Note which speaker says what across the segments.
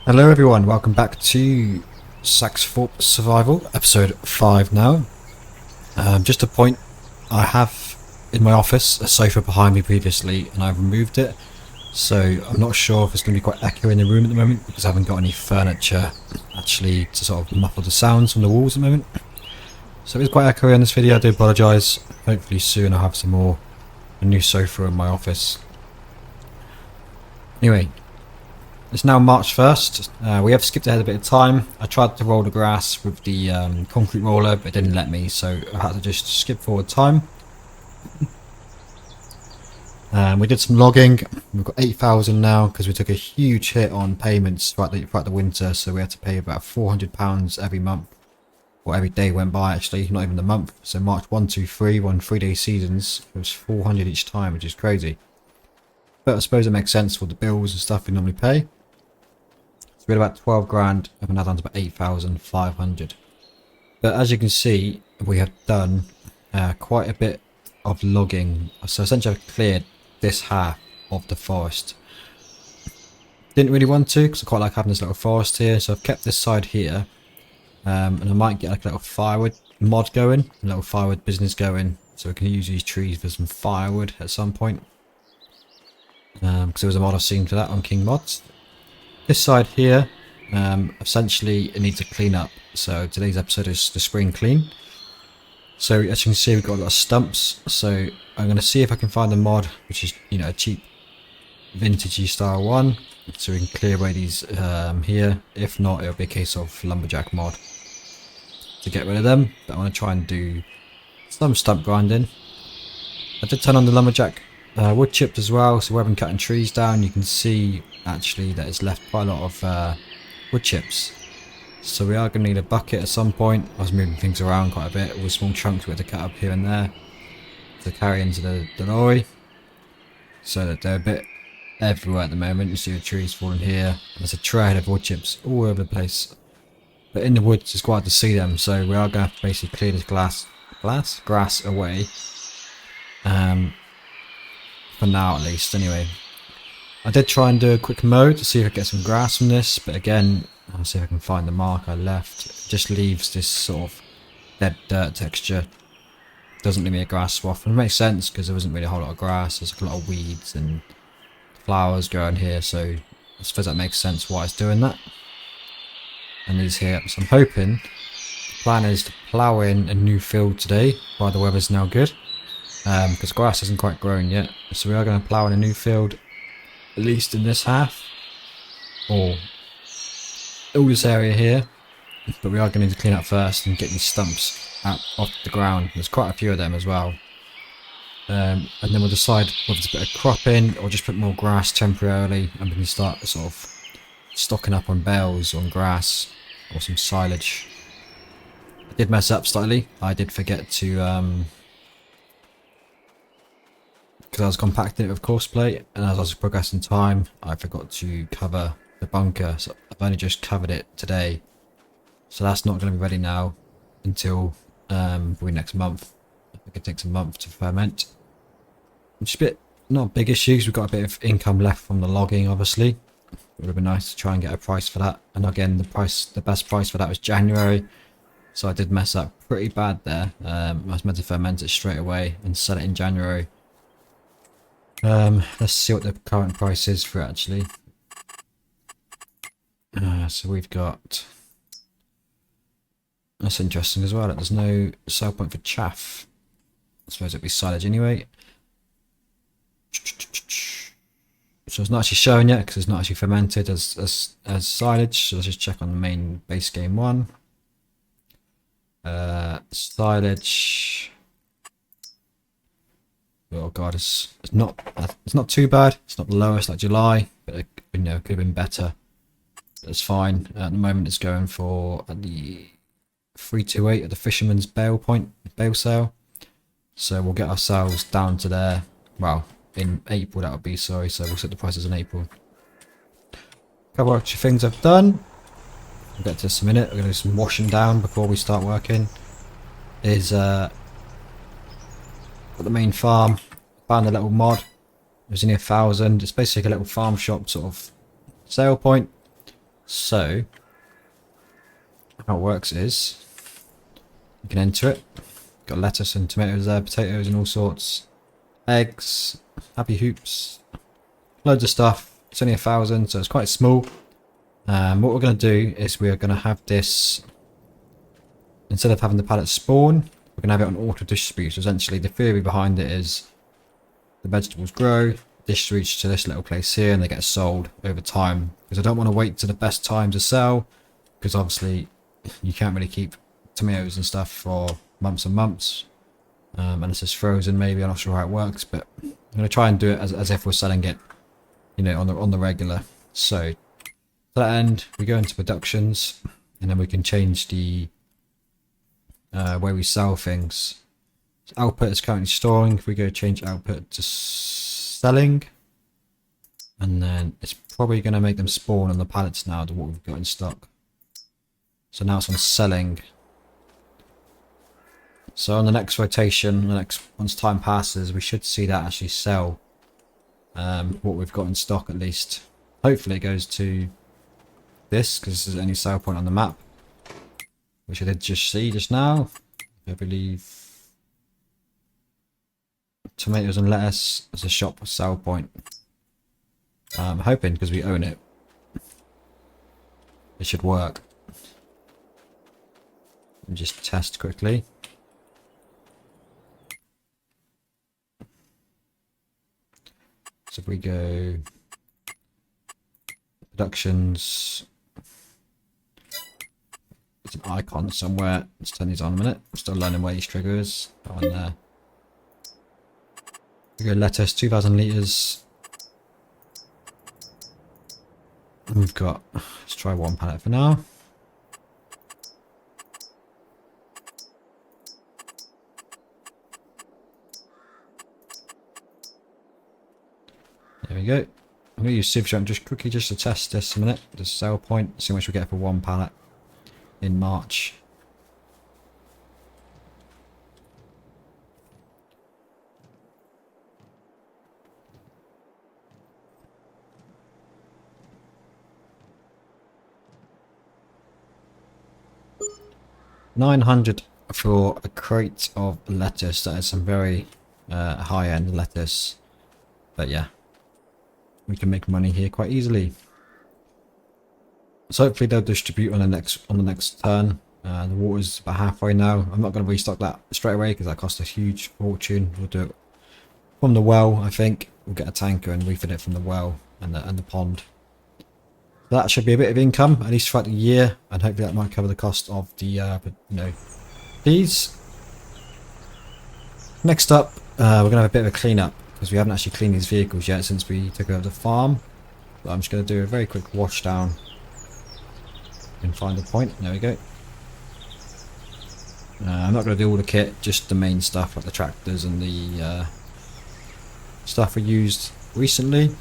Speaker 1: Hello everyone, welcome back to Saxthorpe Survival, episode 5 now. Just a point, I have in my office a sofa behind me previously and I've removed it, so I'm not sure if it's going to be quite echoey in the room at the moment because I haven't got any furniture actually to sort of muffle the sounds from the walls at the moment. So it's quite echoey in this video, I do apologise. Hopefully soon I'll have a new sofa in my office. Anyway. It's now March 1st, we have skipped ahead a bit of time. I tried to roll the grass with the concrete roller, but it didn't let me, so I had to just skip forward time. We did some logging, we've got 8,000 now because we took a huge hit on payments throughout the winter, so we had to pay about £400 every month, or every day went by actually, not even the month. So March 1, 2, 3, on 3-day seasons, it was 400 each time, which is crazy. But I suppose it makes sense for the bills and stuff we normally pay. So we had about 12 grand and we're now down to about 8,500. But as you can see, we have done quite a bit of logging. So essentially I've cleared this half of the forest. Didn't really want to because I quite like having this little forest here. So I've kept this side here. And I might get like a little firewood mod going, a little firewood business going. So we can use these trees for some firewood at some point. Because there was a mod I've seen for that on King Mods. This side here, essentially it needs a clean up. So today's episode is the spring clean. So as you can see, we've got a lot of stumps. So I'm going to see if I can find a mod which is, you know, a cheap vintagey style one, so we can clear away these here. If not, it'll be a case of lumberjack mod to get rid of them. But I want to try and do some stump grinding. I did turn on the lumberjack wood chipped as well, so where I've been cutting trees down, you can see actually that it's left quite a lot of wood chips. So we are going to need a bucket at some point. I was moving things around quite a bit, all the small chunks we had to cut up here and there to carry into the lorry, so that they're a bit everywhere at the moment. You see the trees falling here, there's a trail of wood chips all over the place, but in the woods it's quite hard to see them, so we are going to have to basically clear this grass away. For now at least, anyway. I did try and do a quick mow to see if I get some grass from this, but again, I'll see if I can find the mark I left. It just leaves this sort of dead dirt texture. Doesn't leave me a grass swath, and it makes sense because there wasn't really a whole lot of grass. There's like a lot of weeds and flowers growing here, so I suppose that makes sense why it's doing that. And these here, so I'm hoping the plan is to plough in a new field today while the weather's now good. Because grass isn't quite grown yet, so we are going to plough in a new field, at least in this half, or all this area here, but we are going to need to clean up first and get these stumps out off the ground. There's quite a few of them as well, and then we'll decide whether to put a crop in or just put more grass temporarily, and we can start sort of stocking up on bales on grass or some silage. I did mess up slightly. I did forget to because I was compacting it with course plate, and as I was progressing time, I forgot to cover the bunker, so I've only just covered it today. So that's not going to be ready now until probably next month. I think it takes a month to ferment. Which is a bit, not big issues, we've got a bit of income left from the logging obviously. It would have been nice to try and get a price for that, and again the best price for that was January. So I did mess up pretty bad there. I was meant to ferment it straight away and sell it in January. Let's see what the current price is for it actually. So we've got, that's interesting as well, that there's no sell point for chaff. I suppose it'd be silage anyway. So it's not actually showing yet because it's not actually fermented as silage. So let's just check on the main base game one. Silage. Oh god, it's not too bad. It's not the lowest like July, but it, you know, could have been better. That's fine. At the moment, it's going for the 328 at the Fisherman's Bale sale. So we'll get ourselves down to there. Well, in April that would be. Sorry, so we'll set the prices in April. A couple of extra things I've done. We'll get to this in a minute. We're going to do some washing down before we start working. Is got the main farm, found a little mod. It was only 1,000. It's basically a little farm shop sort of sale point. So how it works is you can enter it. Got lettuce and tomatoes there, potatoes and all sorts, eggs, happy hoops, loads of stuff. It's only 1,000, so it's quite small. What we're going to do is we're going to have this, instead of having the pallet spawn, we're going to have it on auto distribute. So essentially the theory behind it is the vegetables grow, distribute to this little place here, and they get sold over time. Because I don't want to wait to the best time to sell, because obviously you can't really keep tomatoes and stuff for months and months. Unless it's frozen, maybe. I'm not sure how it works, but I'm going to try and do it as if we're selling it, you know, on the regular. So to that end, we go into productions, and then we can change the way we sell things. So output is currently storing. If we go change output to selling, and then it's probably going to make them spawn on the pallets now to what we've got in stock. So now it's on selling. So on the next rotation, once time passes, we should see that actually sell what we've got in stock at least. Hopefully it goes to this, because this is the only sale point on the map, which I did just see just now. I believe tomatoes and lettuce as a shop sell point. I'm hoping, because we own it, it should work. Let me just test quickly. So if we go productions, there's an icon somewhere. Let's turn these on a minute. I'm still learning where these triggers are on there. We go lettuce, 2,000 litres. We've got, let's try one pallet for now. There we go. I'm going to use Super Jump just quickly just to test this a minute. The sell point, see how much we get for one pallet in March. $900 for a crate of lettuce. That is some very high-end lettuce, but yeah, we can make money here quite easily. So hopefully they'll distribute on the next turn. The water's about halfway now. I'm not going to restock that straight away because that costs a huge fortune. We'll do it from the well. I think we'll get a tanker and refill it from the well and the pond. That should be a bit of income, at least throughout the year, and hopefully that might cover the cost of the, fees. Next up, we're going to have a bit of a clean-up, because we haven't actually cleaned these vehicles yet since we took over the farm. But I'm just going to do a very quick wash down and find the point. There we go. I'm not going to do all the kit, just the main stuff, like the tractors and the stuff we used recently.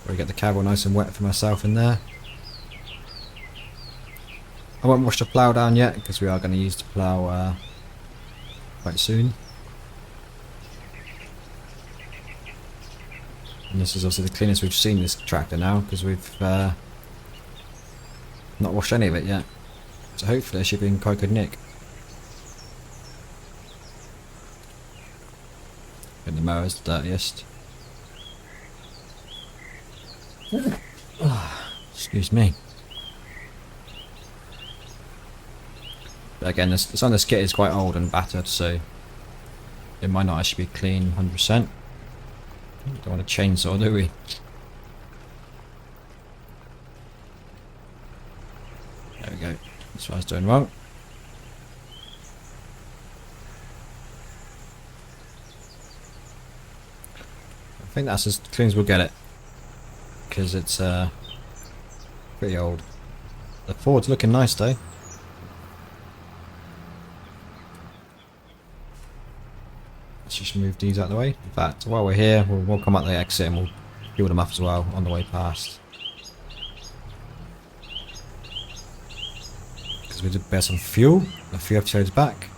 Speaker 1: Where we get the cab all nice and wet for myself in there. I won't wash the plough down yet because we are going to use the plough quite soon. And this is also the cleanest we've seen this tractor now, because we've not washed any of it yet. So hopefully it should be in quite good nick. And the mower's the dirtiest. Excuse me. But again, some of this kit is quite old and battered, so it might not actually be clean 100%. Don't want a chainsaw, do we? There we go. That's what I was doing wrong. I think that's as clean as we'll get it, because it's pretty old. The Ford's looking nice though. Let's just move these out of the way. In fact, while we're here, we'll come out the exit and we'll fuel them up as well on the way past. Because we did bear some fuel a few episodes back.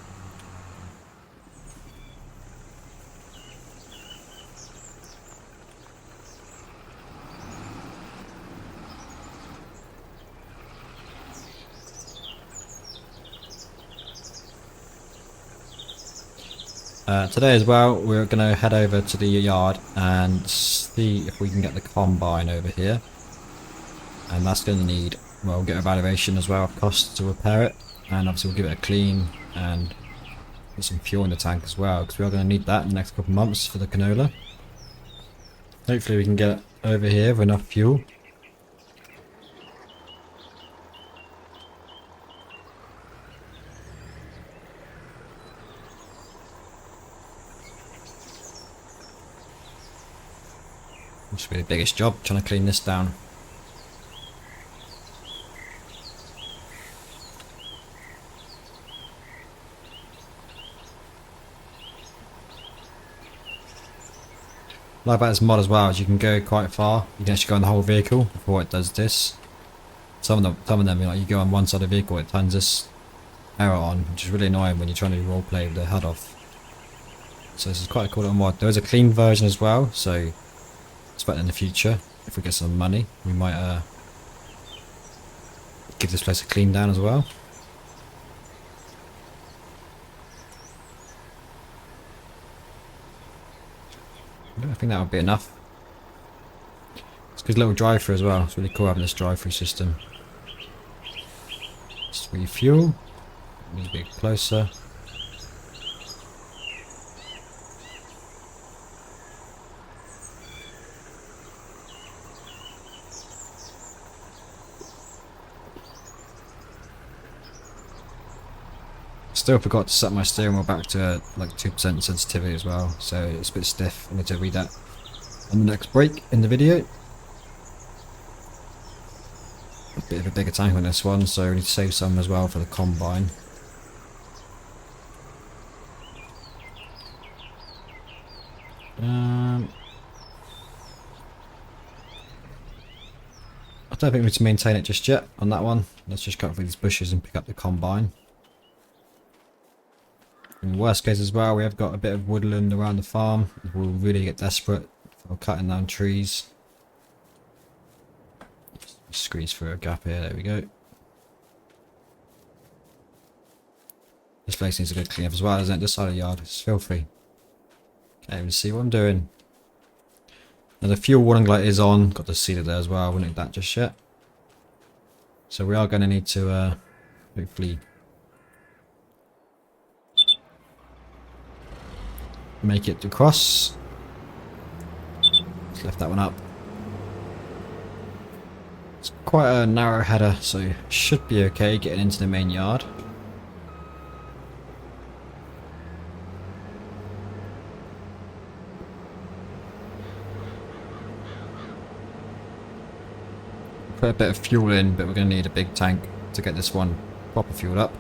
Speaker 1: Today as well, we're going to head over to the yard and see if we can get the combine over here. And that's going to need, well, we'll get a valuation as well of costs to repair it. And obviously we'll give it a clean and put some fuel in the tank as well, because we are going to need that in the next couple of months for the canola. Hopefully we can get it over here with enough fuel. This should be the biggest job, trying to clean this down. Like about this mod as well, is you can go quite far. You can actually go on the whole vehicle before it does this. Some of them, you know, you go on one side of the vehicle, it turns this arrow on, which is really annoying when you're trying to roleplay with the HUD off. So this is quite a cool little mod. There is a clean version as well, so I expect in the future, if we get some money, we might give this place a clean down as well. I think that would be enough. It's a good little drive-through as well. It's really cool having this drive-through system. Just refuel. Need a bit closer. Still forgot to set my steering wheel back to like 2% sensitivity as well, so it's a bit stiff. I need to read that on the next break in the video. A bit of a bigger tank on this one, so we need to save some as well for the combine. I don't think we need to maintain it just yet on that one. Let's just cut through these bushes and pick up the combine. In worst case as well, we have got a bit of woodland around the farm. We'll really get desperate for cutting down trees. Just squeeze through a gap here, there we go. This place needs a good clean up as well, doesn't it? This side of the yard is filthy. Can't even see what I'm doing. Now the fuel warning light is on, got the sealer there as well, I wouldn't need that just yet. So we are going to need to hopefully make it across. Just left that one up. It's quite a narrow header, so should be okay getting into the main yard. Put a bit of fuel in, but we're going to need a big tank to get this one proper fueled up.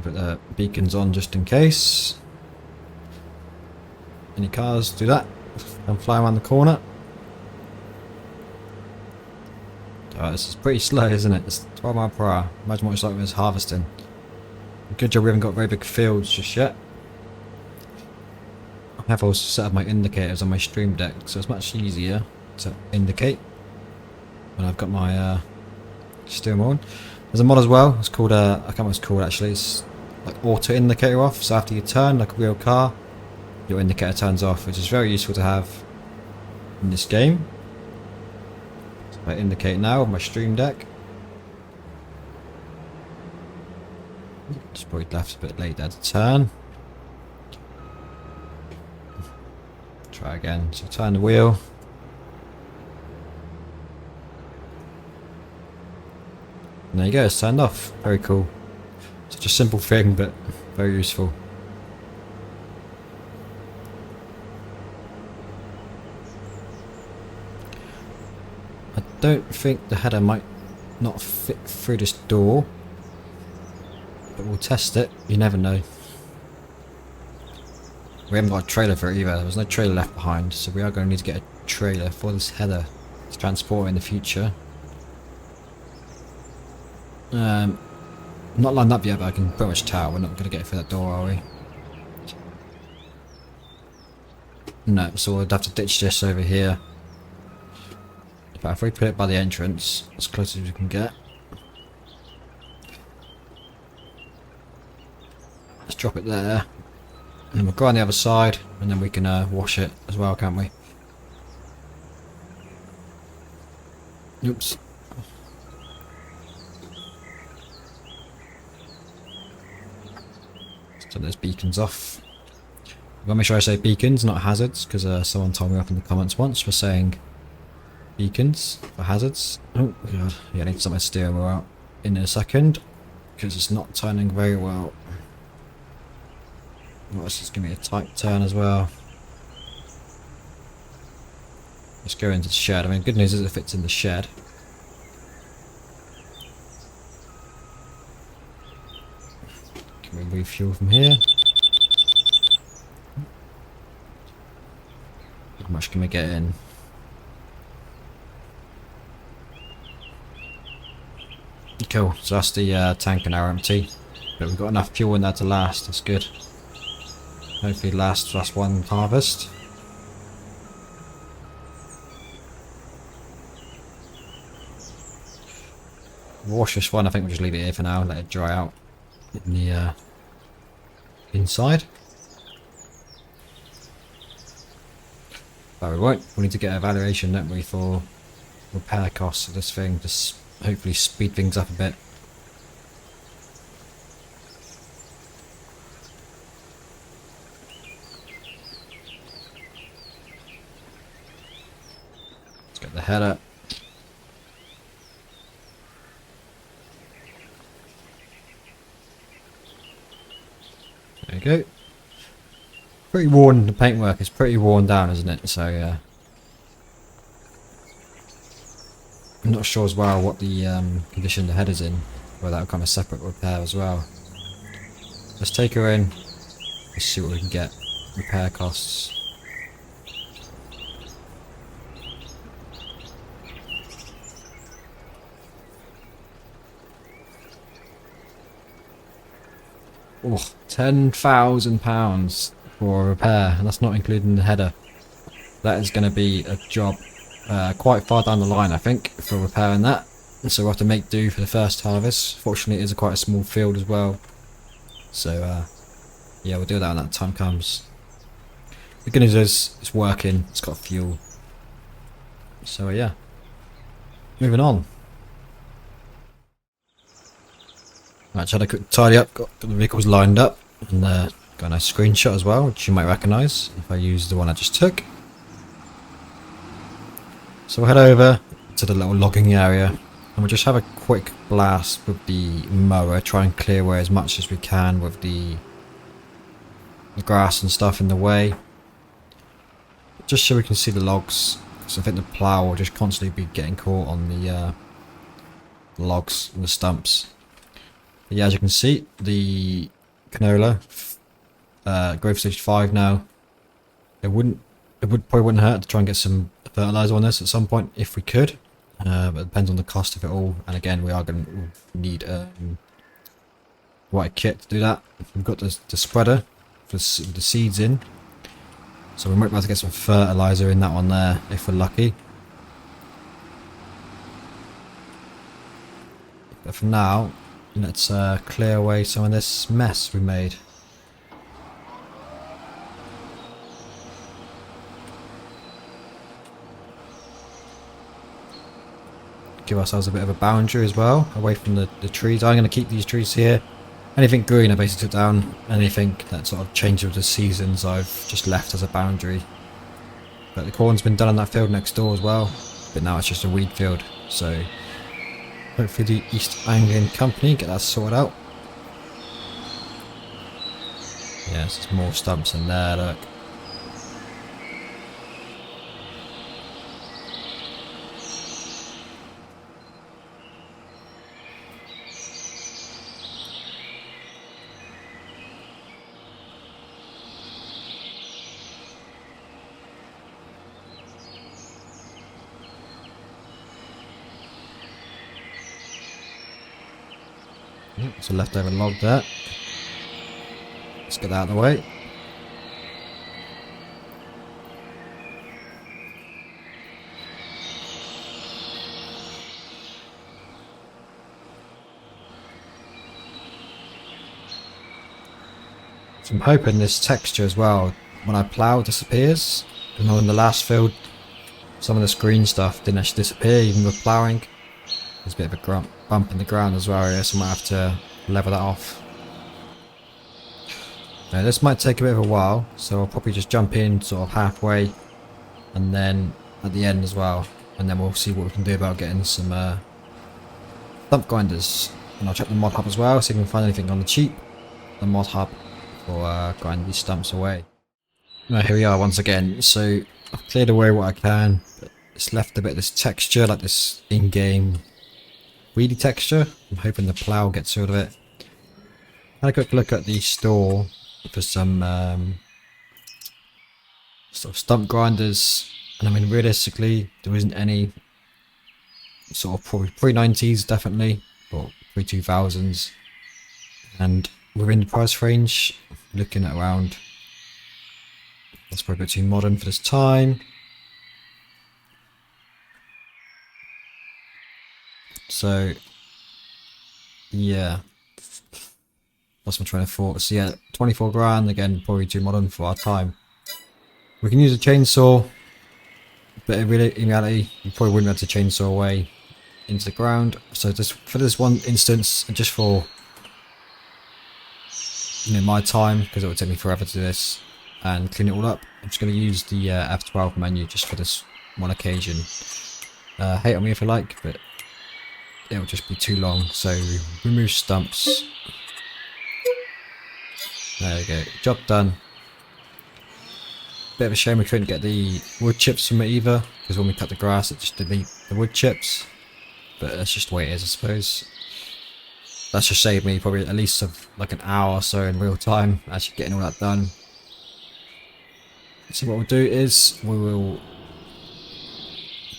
Speaker 1: Put the beacons on just in case. Any cars do that? I'm flying around the corner. Oh, this is pretty slow, isn't it? It's 12 miles per hour. Imagine what it's like when it's harvesting. Good job we haven't got very big fields just yet. I have also set up my indicators on my stream deck, so it's much easier to indicate when I've got my steering wheel on. There's a mod as well. It's called I can't remember what it's called actually. It's like auto indicator off. So after you turn like a real car, your indicator turns off, which is very useful to have in this game. So I indicate now on my stream deck. Just probably left a bit late there to turn. Try again. So turn the wheel. And there you go, it's turned off. Very cool. Such a simple thing, but very useful. I don't think the header might not fit through this door, but we'll test it. You never know. We haven't got a trailer for it either. There's no trailer left behind, so we are going to need to get a trailer for this header to transport it in the future. Not lined up yet, but I can pretty much tell we're not going to get it through that door, are we? No, so we'll have to ditch this over here. But if we put it by the entrance, as close as we can get. Let's drop it there. And we'll go on the other side, and then we can wash it as well, can't we? Oops. Let's turn those beacons off. I've got to make sure I say beacons, not hazards, because someone told me up in the comments once for saying beacons for hazards. Oh god, yeah, I need to sort my steering wheel out in a second, because it's not turning very well. Oh, this is going to be a tight turn as well. Let's go into the shed. I mean, good news is it fits in the shed. Can we refuel from here? How much can we get in? Cool, so that's the tank now empty. But we've got enough fuel in there to last, that's good. Hopefully lasts just one harvest. Wash this one, I think we'll just leave it here for now, let it dry out in the inside. But we won't, we need to get an evaluation, don't we, for repair costs of this thing, just hopefully speed things up a bit. Let's get the header. There you go. Pretty worn, the paintwork is pretty worn down, isn't it? So yeah. I'm not sure as well what the condition the header's in, whether that'll come a separate repair as well. Let's take her in, let's see what we can get. Repair costs. Oh, £10,000 for a repair, and that's not including the header. That is going to be a job quite far down the line, I think, for repairing that. And so we'll have to make do for the first harvest. Fortunately, it is quite a small field as well. So, yeah, we'll do that when that time comes. The good news is it's working, it's got fuel. So, yeah. Moving on. Right, just had a quick tidy up, got the vehicles lined up, and got a nice screenshot as well, which you might recognise if I use the one I just took. So we'll head over to the little logging area, and we'll just have a quick blast with the mower, try and clear away as much as we can with the grass and stuff in the way. Just so we can see the logs, because I think the plough will just constantly be getting caught on the logs and the stumps. But yeah, as you can see, the canola, growth stage 5 now. It probably wouldn't hurt to try and get some fertilizer on this at some point if we could, but it depends on the cost of it all. And again, we are going to need white kit to do that. We've got the spreader for the seeds in, so we might be able to get some fertilizer in that one there if we're lucky. But for now, let's clear away some of this mess we made. Give ourselves a bit of a boundary as well, away from the trees. I'm going to keep these trees here. Anything green I basically took down. Anything that sort of changed with the seasons I've just left as a boundary. But the corn's been done on that field next door as well. But now it's just a weed field. So hopefully the East Anglian Company get that sorted out. Yeah, there's more stumps in there, look. It's a leftover log there. Let's get that out of the way. So I'm hoping this texture as well, when I plough, disappears. You know, in the last field, some of this green stuff didn't actually disappear even with ploughing. There's a bit of a bump in the ground as well here, so I might have to level that off. Now this might take a bit of a while, so I'll probably just jump in sort of halfway and then at the end as well, and then we'll see what we can do about getting some stump grinders. And I'll check the mod hub as well, see if we can find anything on the cheap, the mod hub, for grinding these stumps away. Right, here we are once again. So I've cleared away what I can, but it's left a bit of this texture, like this in-game weedy texture. I'm hoping the plough gets rid of it. Had a quick look at the store for some sort of stump grinders, and I mean realistically there isn't any. Sort of probably pre-90s definitely, or pre-2000s, and within the price range, looking at around, that's probably a bit too modern for this time. So yeah, that's my train of thought. So yeah, 24 grand, again probably too modern for our time. We can use a chainsaw, but in reality you probably wouldn't be able to chainsaw away into the ground. So just for this one instance, and just for, you know, my time, because it would take me forever to do this and clean it all up, I'm just going to use the F12 menu just for this one occasion. Hate on me if you like, but it'll just be too long. So remove stumps. There we go, job done. Bit of a shame we couldn't get the wood chips from it either, because when we cut the grass it just deleted the wood chips. But that's just the way it is, I suppose. That's just saved me probably at least of like an hour or so in real time actually getting all that done. So what we'll do is we will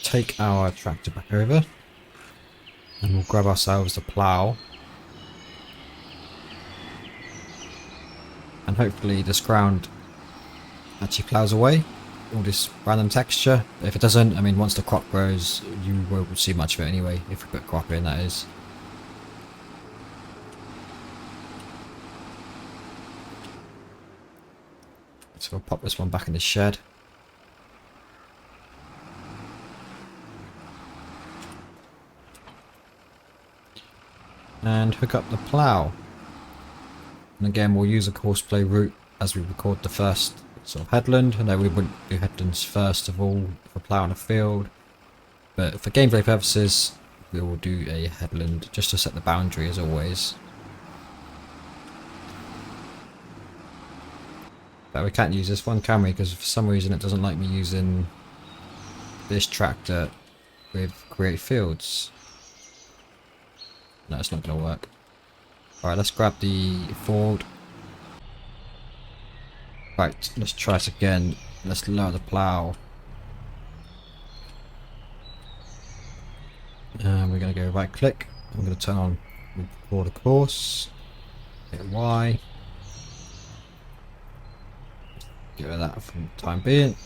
Speaker 1: take our tractor back over and we'll grab ourselves the plough, and hopefully this ground actually ploughs away all this random texture. If it doesn't, I mean, once the crop grows, you won't see much of it anyway, if we put crop in, that is. So we'll pop this one back in the shed. And hook up the plough. And again, we'll use a courseplay route as we record the first sort of headland. I know we wouldn't do headlands first of all for ploughing a field, but for gameplay purposes we will do a headland just to set the boundary as always. But we can't use this one, can we? Because for some reason it doesn't like me using this tractor with create fields. No, it's not going to work. Alright, let's grab the Ford. Right, let's try this again. Let's lower the plough. And we're going to go right click. I'm going to turn on record a course. Hit Y. Get rid of that for the time being.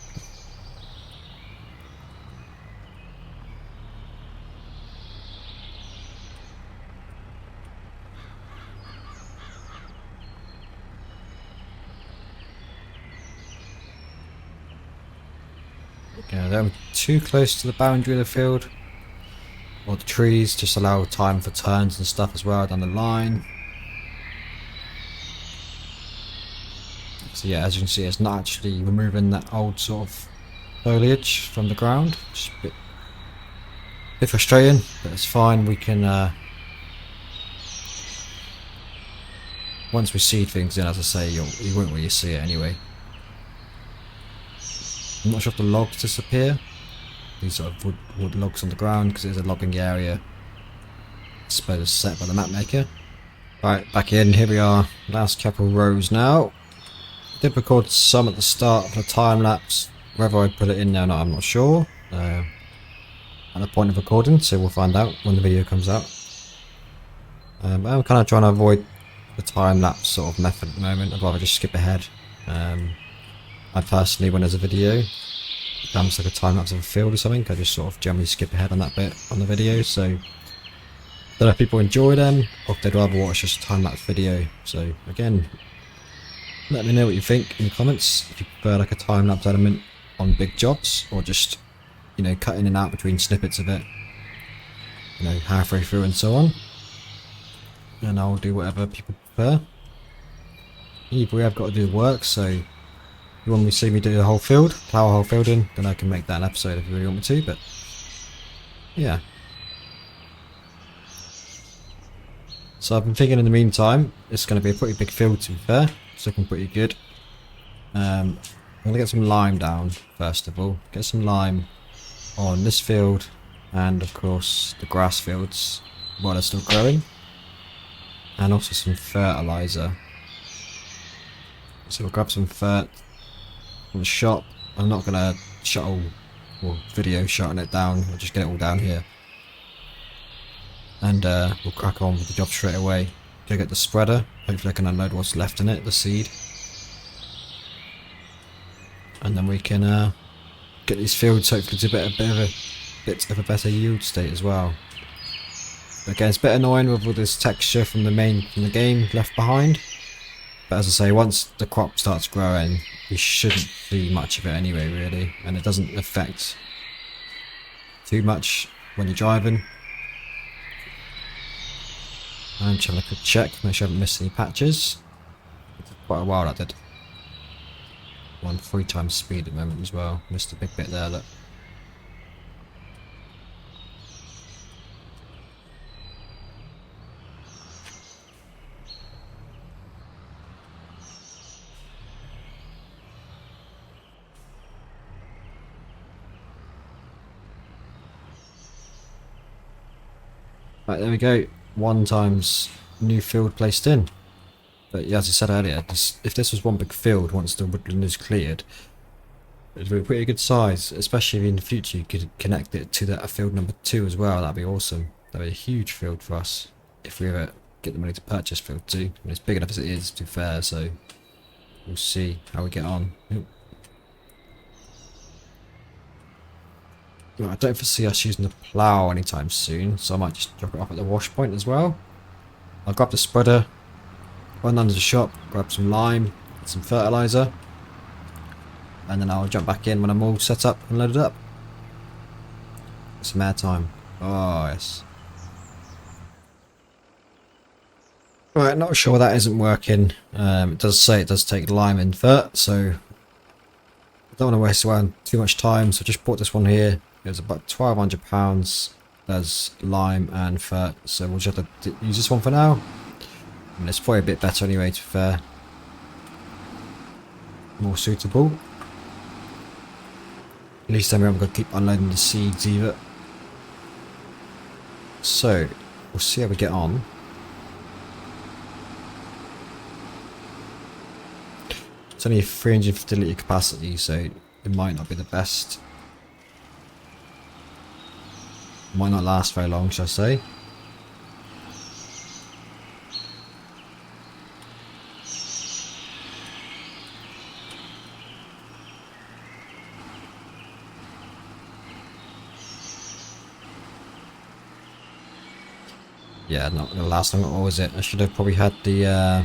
Speaker 1: Okay, they're too close to the boundary of the field, or the trees, just allow time for turns and stuff as well down the line. So yeah, as you can see, it's not actually removing that old sort of foliage from the ground. Just a bit frustrating, but it's fine. We can once we seed things in, as I say, you won't really see it anyway. I'm not sure if the logs disappear, these sort of wood logs on the ground, because it's a logging area, I suppose, set by the map maker. Right, back in, here we are, last couple rows now. I did record some at the start of the time lapse, whether I put it in there or not I'm not sure, at the point of recording, so we'll find out when the video comes out. I'm kind of trying to avoid the time lapse sort of method at the moment. I'd rather just skip ahead. I personally, when there's a video, it comes like a time lapse of a field or something, I just sort of generally skip ahead on that bit on the video. So I don't know if people enjoy them or if they'd rather watch just a time lapse video. So again, Let me know what you think in the comments, if you prefer like a time-lapse element on big jobs, or just, you know, cut in and out between snippets of it, you know, halfway through and so on. And I'll do whatever people prefer. Either way, I've got to do the work, so if you want me to see me do the whole field, plough a whole field in, then I can make that an episode if you really want me to, but yeah. So I've been thinking in the meantime, it's going to be a pretty big field to be fair. It's looking pretty good. I'm going to get some lime down first of all. Get some lime on this field and of course the grass fields while they're still growing. And also some fertilizer. So we'll grab some fert from the shop. I'm not going to shuttle or video shutting it down. I'll just get it all down here. And we'll crack on with the job straight away. Go get the spreader. Hopefully I can unload what's left in it, the seed. And then we can get these fields hopefully to a bit of a better yield state as well. But again, it's a bit annoying with all this texture from the game left behind. But as I say, once the crop starts growing, you shouldn't see much of it anyway, really. And it doesn't affect too much when you're driving. I'm just having a quick check, make sure I haven't missed any patches. It took quite a while that did. 3 times speed at the moment as well. Missed a big bit there, look. Right, there we go. 1 times new field placed in. But yeah, as I said earlier, if this was one big field once the woodland is cleared, it would be a pretty good size, especially if in the future you could connect it to that field number 2 as well. That'd be awesome. That'd be a huge field for us if we ever get the money to purchase field 2. I mean, it's big enough as it is, to be fair, so we'll see how we get on. Oop. Well, I don't foresee us using the plough anytime soon, so I might just drop it off at the wash point as well. I'll grab the spreader, run under the shop, grab some lime, get some fertilizer, and then I'll jump back in when I'm all set up and loaded up. Some air time. Oh, yes. Right, not sure that isn't working. It does say it does take lime and fert, so I don't want to waste around too much time, so I just bought this one here. It was about £1,200. There's lime and fert, so we'll just have to use this one for now. I mean, it's probably a bit better anyway, to be fair. More suitable. At least then we haven't got to keep unloading the seeds either. So, we'll see how we get on. It's only a 350 litre capacity, so it might not be the best. Might not last very long, shall I say. Yeah, not gonna last long. What was it? I should have probably had the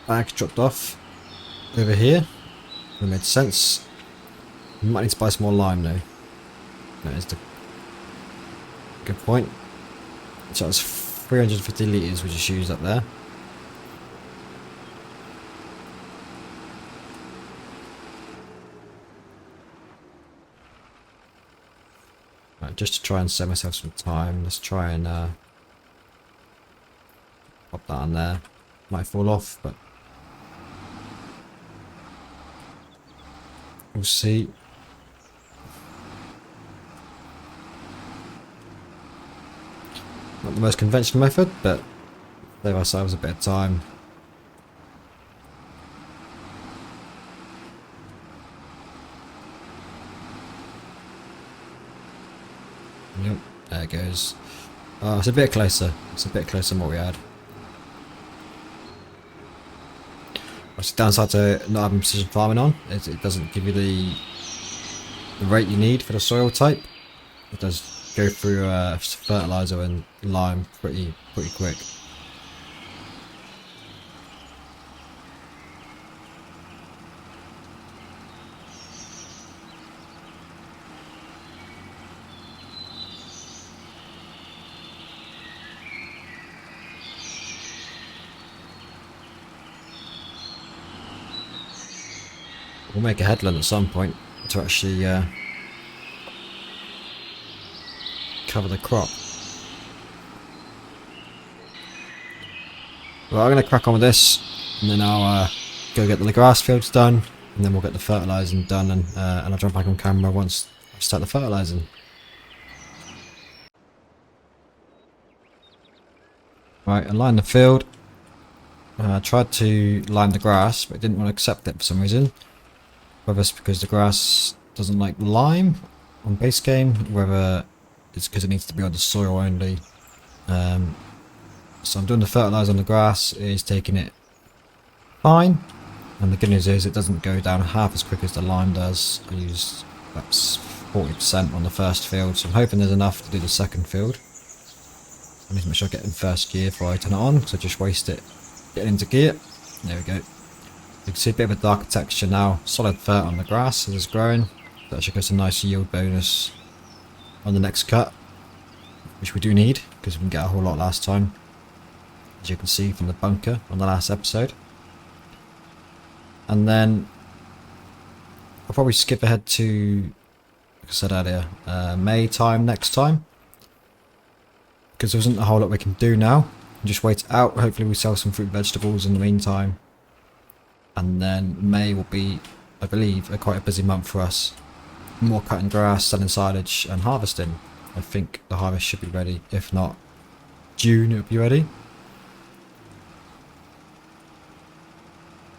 Speaker 1: bag dropped off over here. It made sense. We might need to buy some more lime though. That is the good point. So that's 350 litres we just used up there. Right, just to try and save myself some time, let's try and pop that on there. Might fall off, but we'll see. Not the most conventional method, but save ourselves a bit of time. Yep, there it goes. Oh, it's a bit closer. It's a bit closer than what we had. What's the downside to not having precision farming on? It doesn't give you the rate you need for the soil type. It does go through fertilizer and lime pretty quick. We'll make a headland at some point to actually cover the crop. Well, I'm going to crack on with this, and then I'll go get the grass fields done, and then we'll get the fertilising done, and I'll jump back on camera once I start the fertilising. Right, I lined the field. I tried to line the grass, but it didn't want to accept it for some reason. Whether it's because the grass doesn't like lime on base game, whether it's because it needs to be on the soil only. So I'm doing the fertiliser on the grass, it is taking it fine. And the good news is it doesn't go down half as quick as the lime does. I used about 40% on the first field, so I'm hoping there's enough to do the second field. I need to make sure I get in first gear before I turn it on, so I just waste it getting into gear. There we go. You can see a bit of a darker texture now. Solid fert on the grass as it's growing. That should give us a nice yield bonus on the next cut, which we do need because we didn't get a whole lot last time, as you can see from the bunker on the last episode. And then I'll probably skip ahead to, like I said earlier, May time next time, because there isn't a whole lot we can do now. Just wait it out. Hopefully we sell some fruit and vegetables in the meantime, and then May will be, I believe, quite a busy month for us. More cutting grass, selling silage and harvesting. I think the harvest should be ready. If not June, it'll be ready.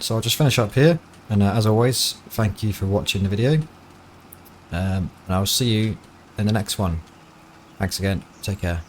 Speaker 1: So I'll just finish up here, and as always, thank you for watching the video, and I'll see you in the next one. Thanks again, take care.